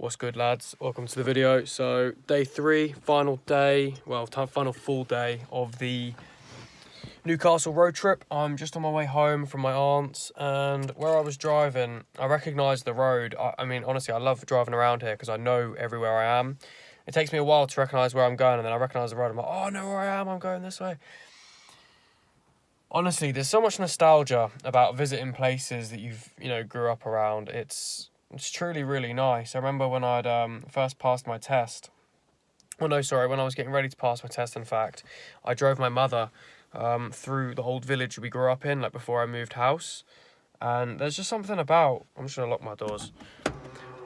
What's good, lads? Welcome to the video. So day 3, final day, final full day of the Newcastle road trip. I'm just on my way home from my aunt's, and where I was driving, I recognised the road. I mean, honestly, I love driving around here because I know everywhere I am. It takes me a while to recognise where I'm going, and then I recognise the road. I'm like, oh, I know where I am. I'm going this way. Honestly, there's so much nostalgia about visiting places that you've, grew up around. It's truly really nice. I remember when I'd first passed my test. Well, no, sorry, when I was getting ready to pass my test, in fact, I drove my mother through the old village we grew up in, like before I moved house. And there's just something about, I'm just going to lock my doors.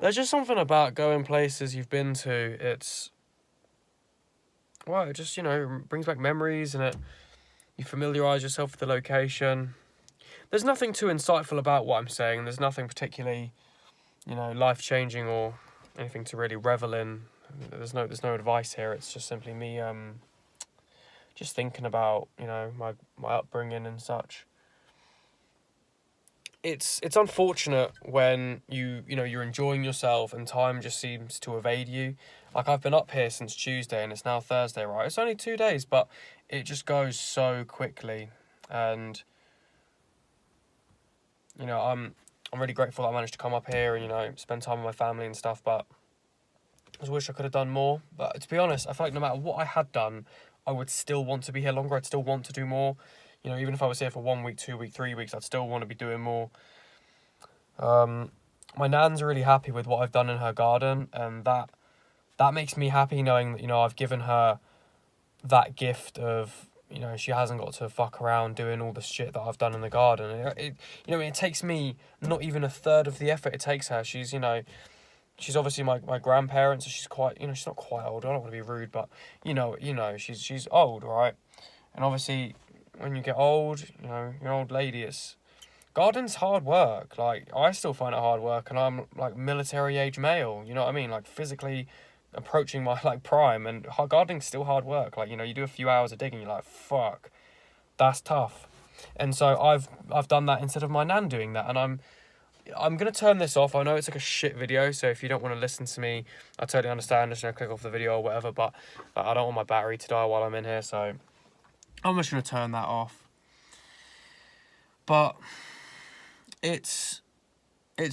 There's just something about going places you've been to. It just, brings back memories, and you familiarise yourself with the location. There's nothing too insightful about what I'm saying. There's nothing particularly, life-changing or anything to really revel in. There's no advice here. It's just simply me just thinking about, my upbringing and such. It's unfortunate when you're enjoying yourself and time just seems to evade you. Like, I've been up here since Tuesday and it's now Thursday, right? It's only 2 days, but it just goes so quickly. And I'm really grateful that I managed to come up here and spend time with my family and stuff, but I just wish I could have done more. But to be honest, I feel like no matter what I had done, I would still want to be here longer. I'd still want to do more. Even if I was here for 1 week, 2 weeks, 3 weeks, I'd still want to be doing more. My nan's really happy with what I've done in her garden, and that makes me happy knowing that, I've given her that gift of, she hasn't got to fuck around doing all the shit that I've done in the garden. It takes me not even a third of the effort it takes her. She's obviously my grandparents, so she's quite, she's not quite old. I don't want to be rude, but she's old, right? And obviously, when you get old, you're an old lady. Garden's hard work. Like, I still find it hard work, and I'm like military age male. You know what I mean? Like, physically approaching my prime, and gardening's still hard work. Like, you do a few hours of digging, you're like, fuck, that's tough. And so I've done that instead of my nan doing that, and I'm gonna turn this off. I know it's like a shit video, so if you don't want to listen to me, I totally understand. Just click off the video or whatever. But I don't want my battery to die while I'm in here, so I'm just gonna turn that off. But it's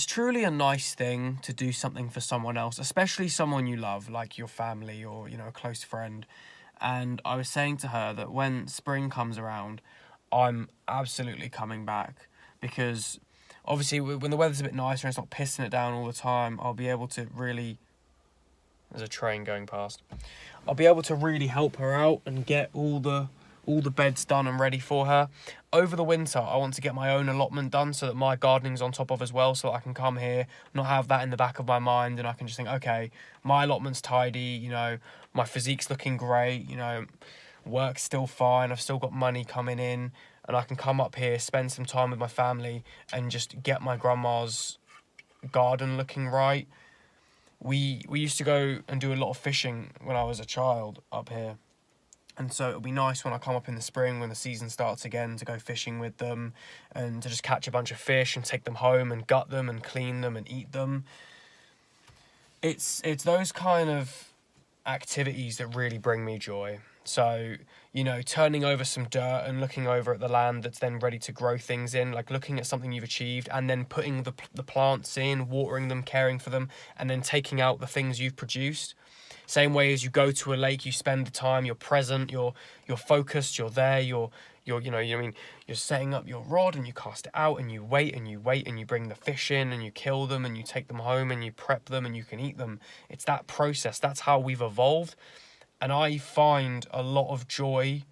truly a nice thing to do something for someone else, especially someone you love, like your family or a close friend. And I was saying to her that when spring comes around, I'm absolutely coming back, because obviously when the weather's a bit nicer and it's not pissing it down all the time, I'll be able to really... There's a train going past. I'll be able to really help her out and get all the beds done and ready for her. Over the winter, I want to get my own allotment done so that my gardening's on top of as well, so that I can come here, not have that in the back of my mind, and I can just think, okay, my allotment's tidy, my physique's looking great, work's still fine, I've still got money coming in, and I can come up here, spend some time with my family, and just get my grandma's garden looking right. We used to go and do a lot of fishing when I was a child up here. And so it'll be nice when I come up in the spring, when the season starts again, to go fishing with them and to just catch a bunch of fish and take them home and gut them and clean them and eat them. It's those kind of activities that really bring me joy. So, turning over some dirt and looking over at the land that's then ready to grow things in, like looking at something you've achieved and then putting the plants in, watering them, caring for them, and then taking out the things you've produced. Same way as you go to a lake, you spend the time, you're present, you're focused, you're there, you're setting up your rod and you cast it out and you wait and you bring the fish in and you kill them and you take them home and you prep them and you can eat them. It's that process. That's how we've evolved. And I find a lot of joy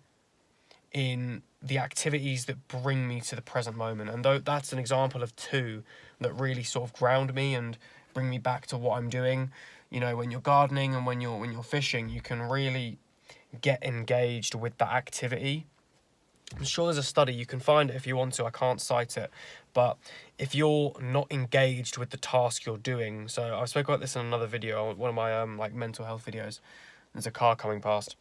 in the activities that bring me to the present moment. And though that's an example of 2 that really sort of ground me and bring me back to what I'm doing. When you're gardening and when you're fishing, you can really get engaged with that activity. I'm sure there's a study, you can find it if you want to, I can't cite it, but if you're not engaged with the task you're doing, so I spoke about this in another video, one of my mental health videos, there's a car coming past.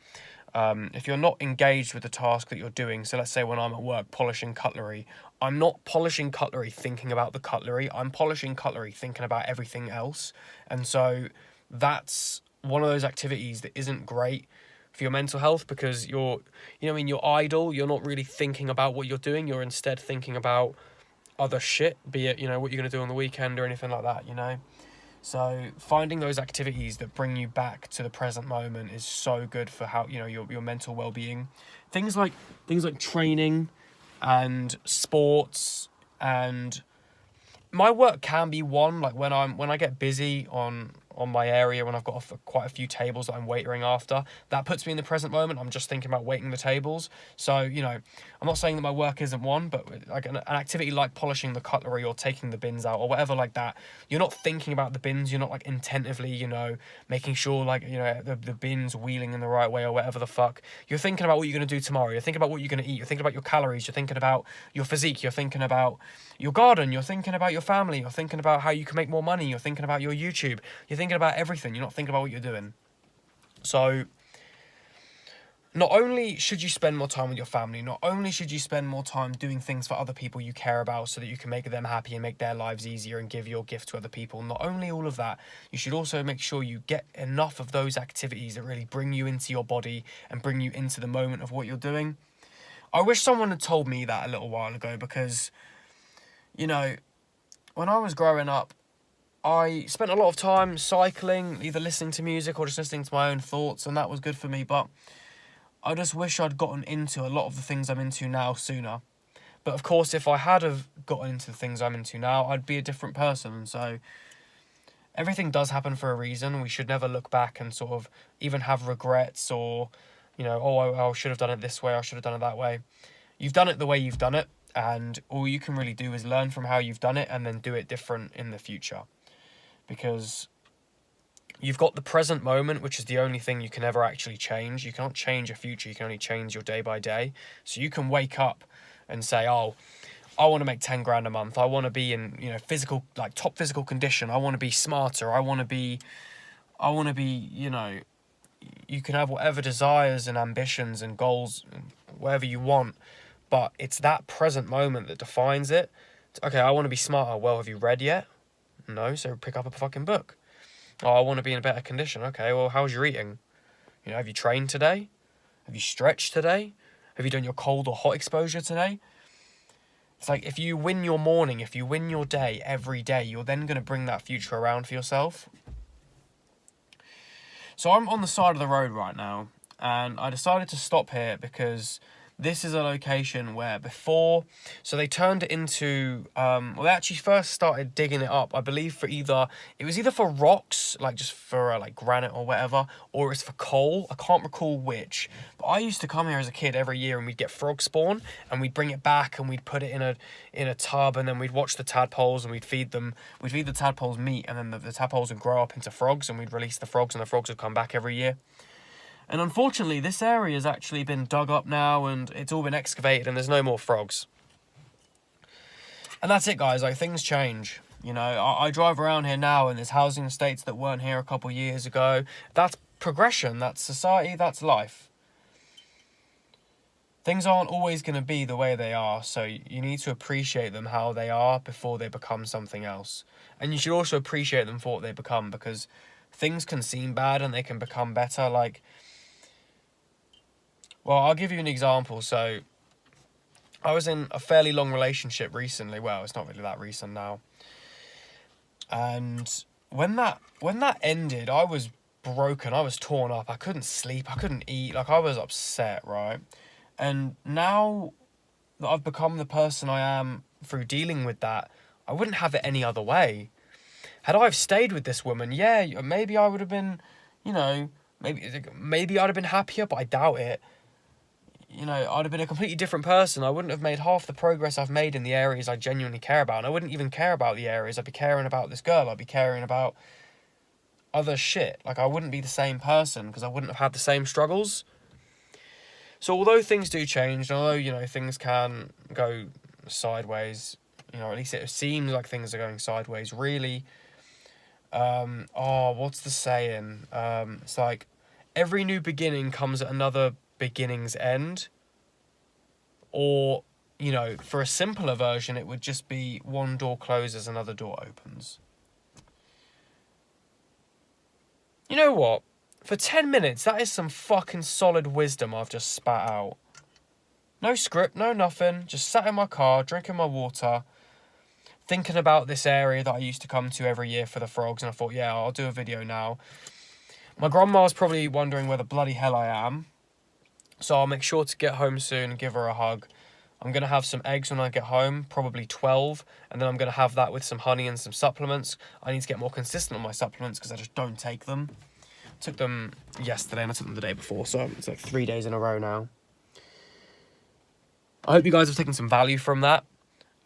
If you're not engaged with the task that you're doing, so let's say when I'm at work polishing cutlery, I'm not polishing cutlery thinking about the cutlery, I'm polishing cutlery thinking about everything else. And so that's one of those activities that isn't great for your mental health, because you're idle, you're not really thinking about what you're doing, you're instead thinking about other shit, be it, what you're going to do on the weekend or anything like that. So finding those activities that bring you back to the present moment is so good for how, your mental well-being. Things like training and sports, and my work can be one, like when I get busy on my area, when I've got quite a few tables that I'm waitering after, that puts me in the present moment. I'm just thinking about waiting the tables. So, I'm not saying that my work isn't one, but like an activity like polishing the cutlery or taking the bins out or whatever like that, you're not thinking about the bins, you're not like intentively, making sure like, the bins wheeling in the right way or whatever the fuck. You're thinking about what you're going to do tomorrow. You're thinking about what you're going to eat. You're thinking about your calories. You're thinking about your physique. You're thinking about your garden. You're thinking about your family. You're thinking about how you can make more money. You're thinking about your YouTube. You're thinking about everything. You're not thinking about what you're doing. So not only should you spend more time with your family, not only should you spend more time doing things for other people you care about so that you can make them happy and make their lives easier and give your gift to other people, not only all of that, you should also make sure you get enough of those activities that really bring you into your body and bring you into the moment of what you're doing. I wish someone had told me that a little while ago, because, when I was growing up, I spent a lot of time cycling, either listening to music or just listening to my own thoughts, and that was good for me, but I just wish I'd gotten into a lot of the things I'm into now sooner. But of course, if I had have gotten into the things I'm into now, I'd be a different person. And so everything does happen for a reason. We should never look back and sort of even have regrets or, I should have done it this way, I should have done it that way. You've done it the way you've done it, and all you can really do is learn from how you've done it and then do it different in the future. Because you've got the present moment, which is the only thing you can ever actually change. You can't change your future, you can only change your day by day. So you can wake up and say, I want to make 10 grand a month. I want to be in, top physical condition. I want to be smarter. I want to be, you can have whatever desires and ambitions and goals, whatever you want. But it's that present moment that defines it. Okay, I want to be smarter. Well, have you read yet? No, so pick up a fucking book. Oh, I want to be in a better condition. Okay, well, how's your eating? Have you trained today? Have you stretched today? Have you done your cold or hot exposure today? It's like if you win your morning, if you win your day every day, you're then going to bring that future around for yourself. So I'm on the side of the road right now, and I decided to stop here because this is a location where so they turned it into, they actually first started digging it up, I believe it was either for rocks, like just for like granite or whatever, or it's for coal. I can't recall which, but I used to come here as a kid every year and we'd get frog spawn and we'd bring it back and we'd put it in a tub, and then we'd watch the tadpoles and we'd feed the tadpoles meat, and then the tadpoles would grow up into frogs and we'd release the frogs and the frogs would come back every year. And unfortunately, this area has actually been dug up now and it's all been excavated and there's no more frogs. And that's it, guys. Like, things change. I drive around here now and there's housing estates that weren't here a couple of years ago. That's progression. That's society. That's life. Things aren't always going to be the way they are, so you need to appreciate them how they are before they become something else. And you should also appreciate them for what they become, because things can seem bad and they can become better. Well, I'll give you an example. So I was in a fairly long relationship recently. Well, it's not really that recent now. And when that ended, I was broken. I was torn up. I couldn't sleep. I couldn't eat. I was upset, right? And now that I've become the person I am through dealing with that, I wouldn't have it any other way. Had I have stayed with this woman, yeah, maybe I would have been, maybe I'd have been happier, but I doubt it. I'd have been a completely different person. I wouldn't have made half the progress I've made in the areas I genuinely care about. And I wouldn't even care about the areas. I'd be caring about this girl. I'd be caring about other shit. I wouldn't be the same person because I wouldn't have had the same struggles. So although things do change, and although, things can go sideways, at least it seems like things are going sideways, really, what's the saying? It's like, every new beginning comes at another beginning's end. Or, you know, for a simpler version, it would just be one door closes, another door opens. You know what? For 10 minutes, that is some fucking solid wisdom I've just spat out. No script, no nothing. Just sat in my car, drinking my water, thinking about this area that I used to come to every year for the frogs. And I thought, yeah, I'll do a video now. My grandma's probably wondering where the bloody hell I am. So I'll make sure to get home soon and give her a hug. I'm going to have some eggs when I get home, probably 12. And then I'm going to have that with some honey and some supplements. I need to get more consistent on my supplements because I just don't take them. I took them yesterday and I took them the day before. So it's like 3 days in a row now. I hope you guys have taken some value from that.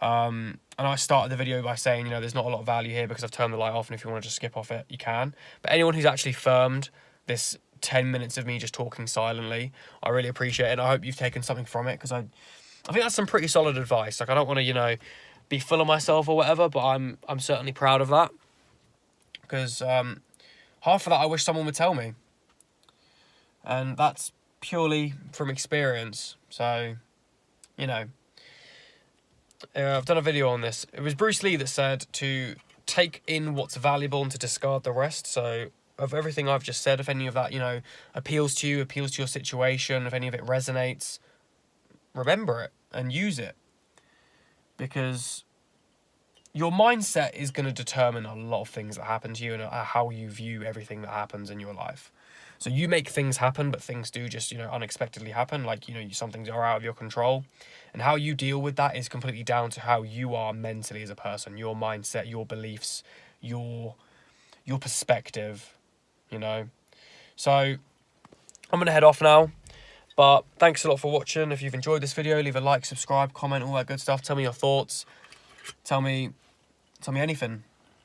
And I started the video by saying, you know, there's not a lot of value here because I've turned the light off. And if you want to just skip off it, you can. But anyone who's actually firmed this 10 minutes of me just talking silently, I really appreciate it. And I hope you've taken something from it because I think that's some pretty solid advice. Like, I don't want to, you know, be full of myself or whatever, but I'm certainly proud of that. Because half of that I wish someone would tell me. And that's purely from experience. So, you know, I've done a video on this. It was Bruce Lee that said to take in what's valuable and to discard the rest. So of everything I've just said, if any of that, you know, appeals to you, appeals to your situation, if any of it resonates, remember it and use it. Because your mindset is going to determine a lot of things that happen to you and how you view everything that happens in your life. So you make things happen, but things do just, you know, unexpectedly happen. Like, you know, some things are out of your control. And how you deal with that is completely down to how you are mentally as a person, your mindset, your beliefs, your perspective, you know. So I'm going to head off now. But thanks a lot for watching. If you've enjoyed this video, leave a like, subscribe, comment, all that good stuff. Tell me your thoughts. Tell me anything.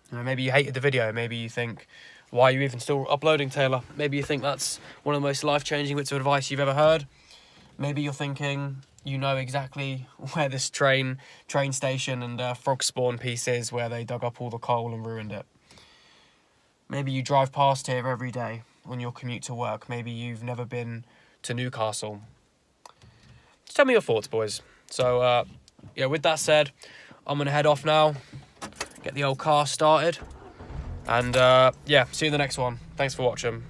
You know, maybe you hated the video. Maybe you think, why are you even still uploading, Taylor? Maybe you think that's one of the most life-changing bits of advice you've ever heard. Maybe you're thinking you know exactly where this train station and frog spawn piece is, where they dug up all the coal and ruined it. Maybe you drive past here every day on your commute to work. Maybe you've never been to Newcastle. Just tell me your thoughts, boys. So, yeah, with that said, I'm going to head off now, get the old car started, and, yeah, see you in the next one. Thanks for watching.